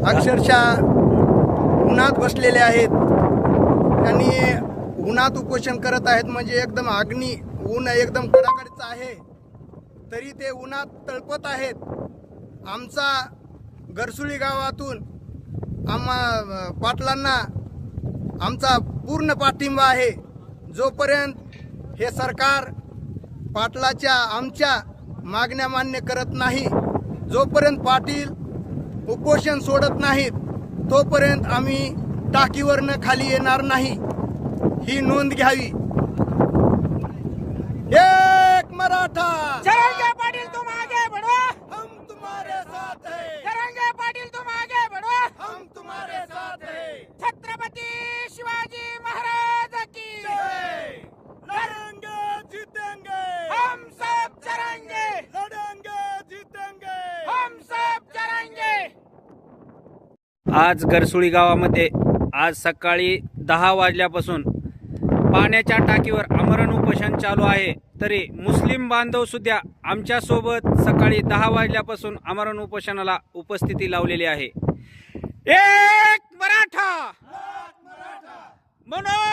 अक्षरशः उन्हात बसलेले आहेत. त्यांनी उन्हात उपोषण करत आहेत म्हणजे एकदम अग्नी ऊन एकदम कडाकडीचं आहे तरी ते उन्हात तळपत आहेत. आमचा गरसुळी गावातून पाटलांना आमचा पूर्ण पाठिंबा आहे. जोपर्यंत हे सरकार पाटलाच्या आमच्या मागण्या मान्य करत नाही, जोपर्यंत पाटील उपोषण सोडत नाहीत, तोपर्यंत आम्ही टाकीवरनं खाली येणार नाही, ही नोंद घ्यावी. एक मराठा जरंगे पाटील तुम आगे बढ़ो, हम तुम्हारे साथ हैं. जरंगे पाटील तुम आगे बढ़ो, हम तुम्हारे साथ हैं. छत्रपति शिवाजी महाराज की जय. लड़ेंगे जीतेंगे, हम सब जरेंगे, लड़ेंगे जीतेंगे. हम सब जरेंगे. आज गरसुळी गावामध्ये आज सकाळी 10 वाजल्यापासून पाण्याच्या टाकीवर आमरण उपोषण चालू आहे. तरी मुस्लिम बांधव सुद्धा आमच्या सोबत सकाळी 10 वाजल्यापासून आमरण उपोषणाला उपस्थिती लावलेली आहे. एक मराठा म्हणून